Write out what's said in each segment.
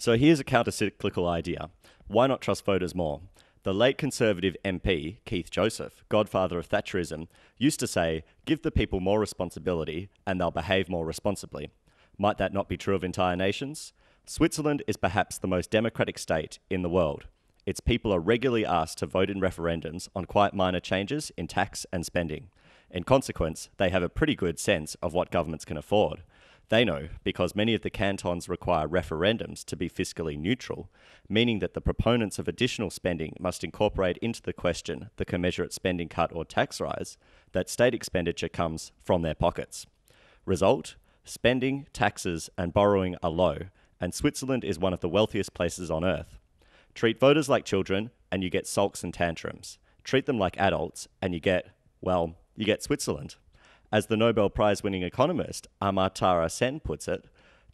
So here's a counter-cyclical idea. Why not trust voters more? The late Conservative MP, Keith Joseph, godfather of Thatcherism, used to say, give the people more responsibility and they'll behave more responsibly. Might that not be true of entire nations? Switzerland is perhaps the most democratic state in the world. Its people are regularly asked to vote in referendums on quite minor changes in tax and spending. In consequence, they have a pretty good sense of what governments can afford. They know because many of the cantons require referendums to be fiscally neutral, meaning that the proponents of additional spending must incorporate into the question the commensurate spending cut or tax rise, that state expenditure comes from their pockets. Result? Spending, taxes and borrowing are low, and Switzerland is one of the wealthiest places on earth. Treat voters like children and you get sulks and tantrums. Treat them like adults and you get Switzerland. As the Nobel Prize-winning economist Amartya Sen puts it,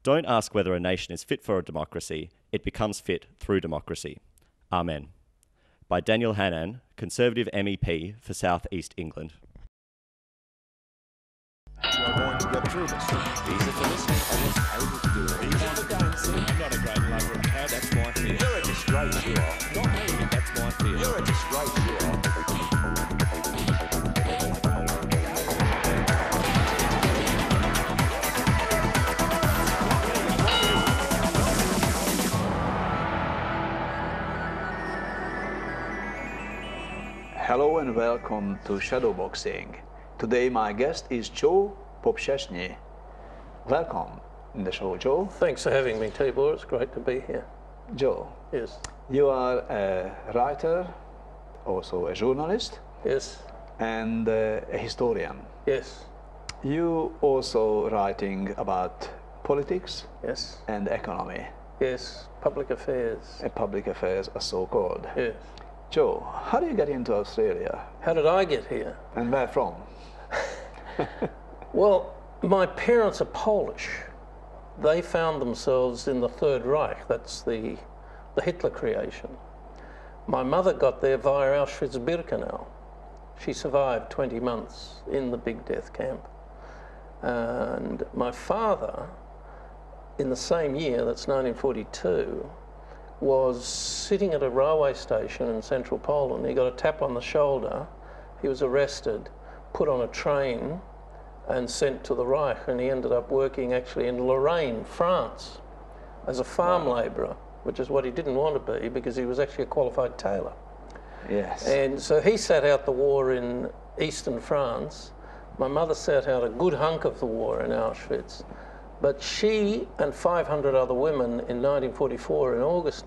don't ask whether a nation is fit for a democracy, it becomes fit through democracy. Amen. By Daniel Hannan, Conservative MEP for South East England. You're going to get through this. Easy for listening. I was able to do it. Easy for dancing. I'm not a great lover of cats. That's my fear. You're a disgrace, you are. Not me. That's my fear. You're a disgrace, you are. Hello and welcome to Shadowboxing. Today my guest is Joe Popsheshny. Welcome in the show, Joe. Thanks for having me, Tibor. It's great to be here. Joe, Yes. you are a writer, also a journalist, Yes. and a historian. Yes. You also writing about politics Yes. and economy, Yes. Public affairs. and public affairs are so called. Yes. Joe, how do you get into Australia How did I get here? and where from? Well, my parents are Polish. They found themselves in the Third Reich. That's the Hitler creation. My mother got there via Auschwitz-Birkenau. She survived 20 months in the big death camp. And my father, in the same year, that's 1942, was sitting at a railway station in central Poland. He got a tap on the shoulder. He was arrested, put on a train and sent to the Reich, and he ended up working actually in Lorraine, France, as a farm labourer, which is what he didn't want to be because he was actually a qualified tailor. Yes. And so he sat out the war in eastern France. My mother sat out a good hunk of the war in Auschwitz. But she and 500 other women in 1944 in August,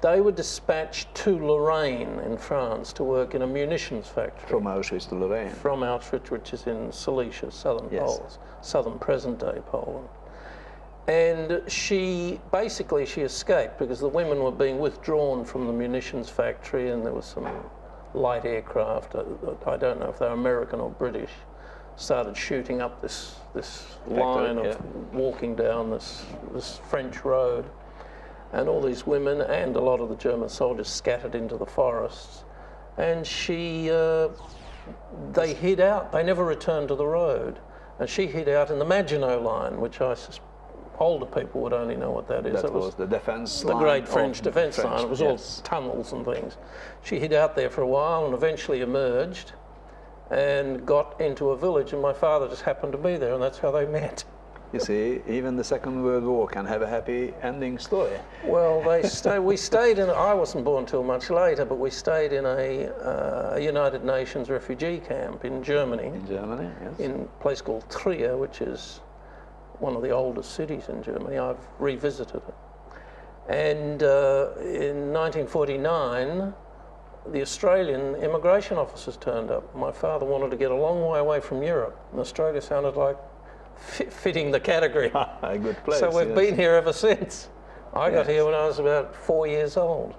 they were dispatched to Lorraine in France to work in a munitions factory. From Auschwitz to Lorraine. From Auschwitz, which is in Silesia, southern Yes. Poland, southern present-day Poland. And she escaped because the women were being withdrawn from the munitions factory, and there was some light aircraft, I don't know if they're American or British, started shooting up this line of walking down this French road, and all these women and a lot of the German soldiers scattered into the forests, and they hid out. They never returned to the road, and she hid out in the Maginot Line, which older people would only know what that is. That was the defence the line. great French defence line. It was all tunnels and things. She hid out there for a while and eventually emerged and got into a village, and my father just happened to be there, and that's how they met. You see, even the Second World War can have a happy ending story. Well, we stayed in, I wasn't born till much later, but we stayed in a United Nations refugee camp in Germany. In Germany, yes. In a place called Trier, which is one of the oldest cities in Germany. I've revisited it. And in 1949, the Australian immigration officers turned up. My father wanted to get a long way away from Europe, and Australia sounded like fitting the category. A good place. So we've been here ever since. I got here when I was about 4 years old.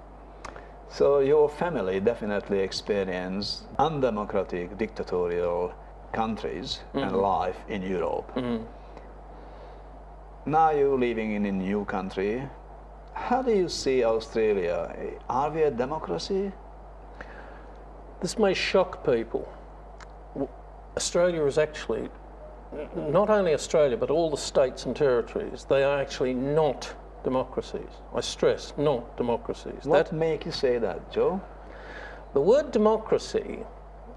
So your family definitely experienced undemocratic, dictatorial countries and life in Europe. Now you're living in a new country. How do you see Australia? Are we a democracy? This may shock people. Australia is actually, not only Australia, but all the states and territories, they are actually not democracies. I stress, not democracies. What make you say that, Joe? The word democracy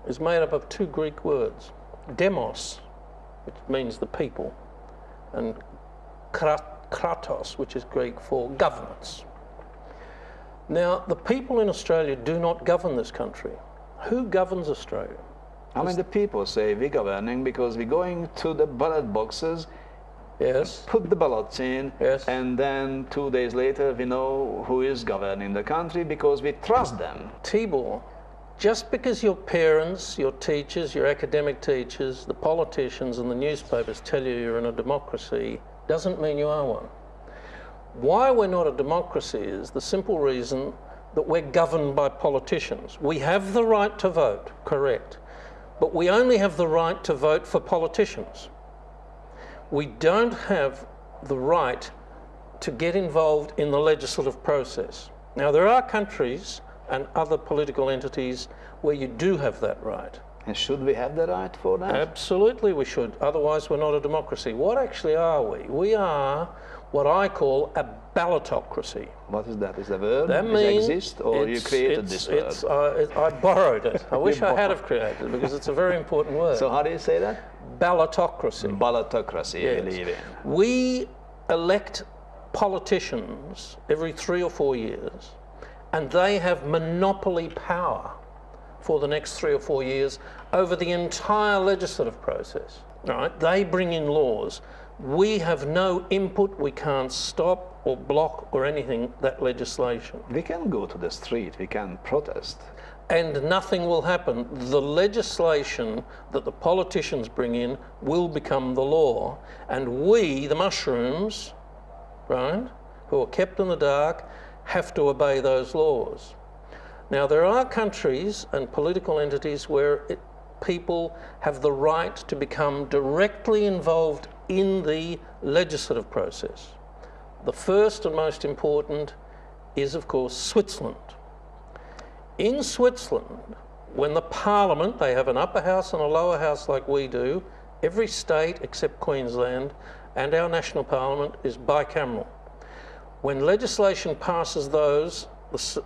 is made up of two Greek words. Demos, which means the people, and kratos, which is Greek for governance. Now, the people in Australia do not govern this country. Who governs Australia? I mean, the people say we're governing because we're going to the ballot boxes, Yes. put the ballots in, Yes. and then 2 days later we know who is governing the country because we trust them. Tibor, just because your parents, your teachers, your academic teachers, the politicians and the newspapers tell you you're in a democracy doesn't mean you are one. Why we're not a democracy is the simple reason that we're governed by politicians. We have the right to vote, correct, but we only have the right to vote for politicians. We don't have the right to get involved in the legislative process. Now, there are countries and other political entities where you do have that right. And should we have the right for that? Absolutely we should, otherwise we're not a democracy. What actually are we? We are what I call a ballotocracy. What is that? Is that a word? That Does it means exist, or you created this word? I borrowed it. I wish I had have created it because it's a very important word. So how do you say that? Ballotocracy. Ballotocracy, you Yes. believe in. We elect politicians every 3 or 4 years, and they have monopoly power for the next 3 or 4 years over the entire legislative process. Right? They bring in laws. We have no input. We can't stop or block or anything that legislation. We can go to the street, we can protest. And nothing will happen. The legislation that the politicians bring in will become the law, and we, the mushrooms, right, who are kept in the dark, have to obey those laws. Now, there are countries and political entities where people have the right to become directly involved in the legislative process. The first and most important is, of course, Switzerland. In Switzerland, when the parliament, they have an upper house and a lower house like we do, every state except Queensland and our national parliament is bicameral. When legislation passes those,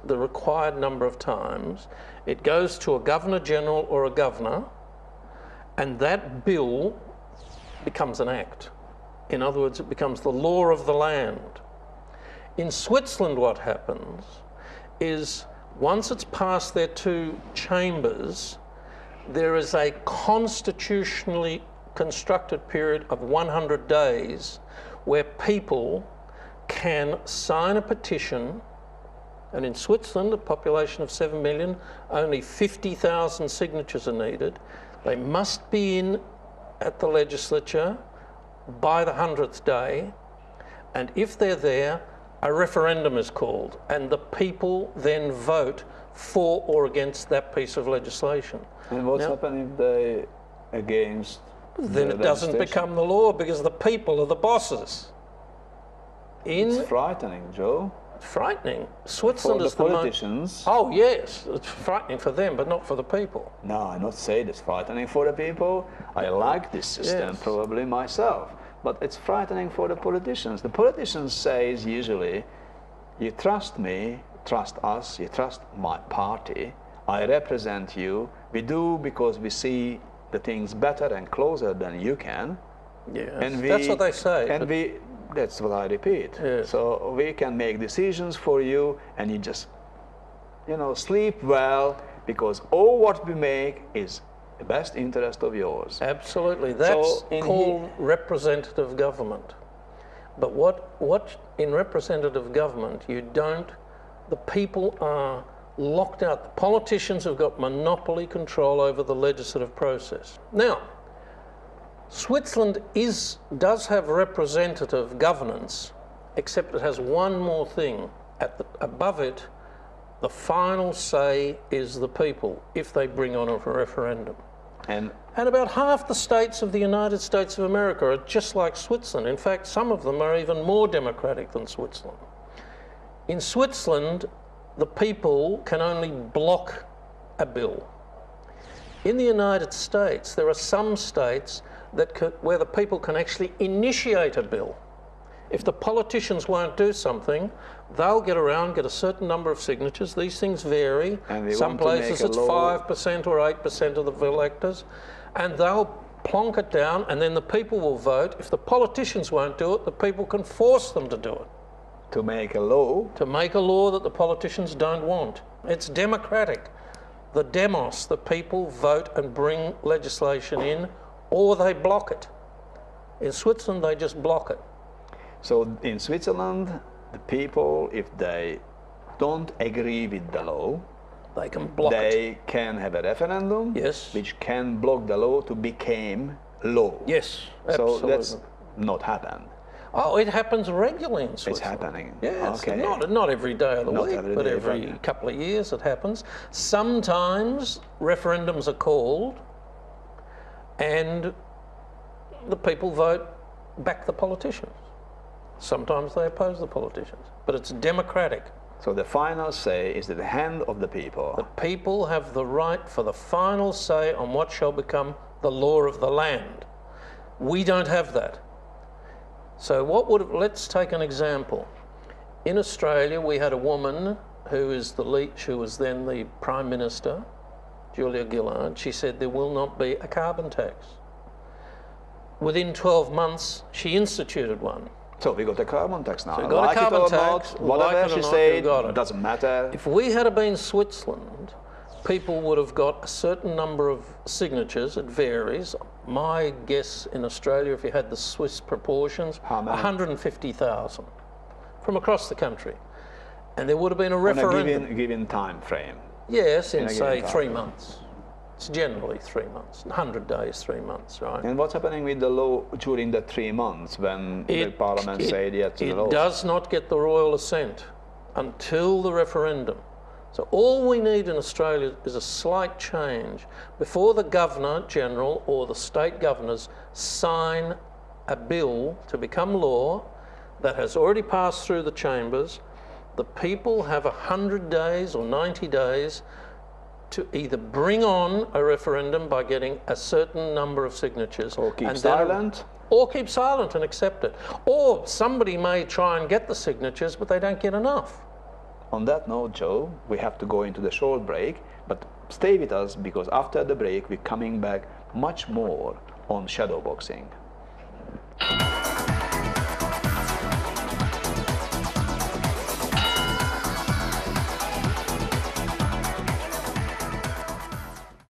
the required number of times, it goes to a Governor-General or a Governor, and that bill becomes an act. In other words, it becomes the law of the land. In Switzerland, what happens is once it's passed their 2 chambers, there is a constitutionally constructed period of 100 days where people can sign a petition, and in Switzerland, a population of 7 million, only 50,000 signatures are needed. They must be in at the legislature by the 100th day, and if they're there, a referendum is called, and the people then vote for or against that piece of legislation. And what's happening if they against? Then it doesn't become the law because the people are the bosses. It's frightening, Joe. Frightening. Switzerland For is the the politicians. Oh yes, it's frightening for them, but not for the people. No, I not say it's frightening for the people. I like this system Yes. probably myself, but it's frightening for the politicians. The politicians says usually, you trust me, trust us, you trust my party, I represent you, we do because we see the things better and closer than you can. Yes. And That's what they say. And but that's what I repeat. Yes. So we can make decisions for you, and you just, sleep well, because all what we make is the best interest of yours. absolutely. That's in called representative government. But what in representative government the people are locked out. The politicians have got monopoly control over the legislative process. Now, Switzerland does have representative governance, except it has one more thing. Above it, the final say is the people, if they bring on a referendum. And about half the states of the United States of America are just like Switzerland. In fact, some of them are even more democratic than Switzerland. In Switzerland, the people can only block a bill. In the United States, there are some states where the people can actually initiate a bill. If the politicians won't do something, they'll get around, get a certain number of signatures. These things vary. And they Some want to make places a it's law. 5% or 8% of the electors, and they'll plonk it down, and then the people will vote. If the politicians won't do it, the people can force them to do it. To make a law. To make a law that the politicians don't want. It's democratic. The demos, the people vote and bring legislation in, or they block it. In Switzerland, they just block it. So in Switzerland, the people, if they don't agree with the law, They can block it. they can have a referendum, Yes. which can block the law to become law. Yes, So absolutely. that's not happened. Oh, it happens regularly in Switzerland. It's happening. Yeah, it's Okay. not every day of the Not week, every but day, every right. couple of years it happens. Sometimes referendums are called and the people vote back the politicians. Sometimes they oppose the politicians, but it's democratic. So the final say is in the hand of the people. The people have the right for the final say on what shall become the law of the land. We don't have that. So let's take an example. In Australia, we had a woman who was then the Prime Minister, Julia Gillard. She said there will not be a carbon tax. Within 12 months, she instituted one. So we got a carbon tax now. So we got a Like it carbon or tax, not, whatever like it or she not, said, you've got it. doesn't matter. If we had been Switzerland, people would have got a certain number of signatures. It varies. My guess in Australia, if you had the Swiss proportions, How many? 150,000 from across the country. And there would have been a On a referendum. given time frame. Yes, in a say given 3 time. months. It's generally 3 months. 100 days, 3 months, right? And what's happening with the law during the 3 months when the parliament said yes to the law? It does not get the royal assent until the referendum. So all we need in Australia is a slight change before the Governor General or the state governors sign a bill to become law that has already passed through the chambers. The people have 100 days or 90 days to either bring on a referendum by getting a certain number of signatures, Or keep and then- silent. or keep silent and accept it. Or somebody may try and get the signatures, but they don't get enough. On that note, Joe, we have to go into the short break, but stay with us because after the break we're coming back much more on shadow boxing.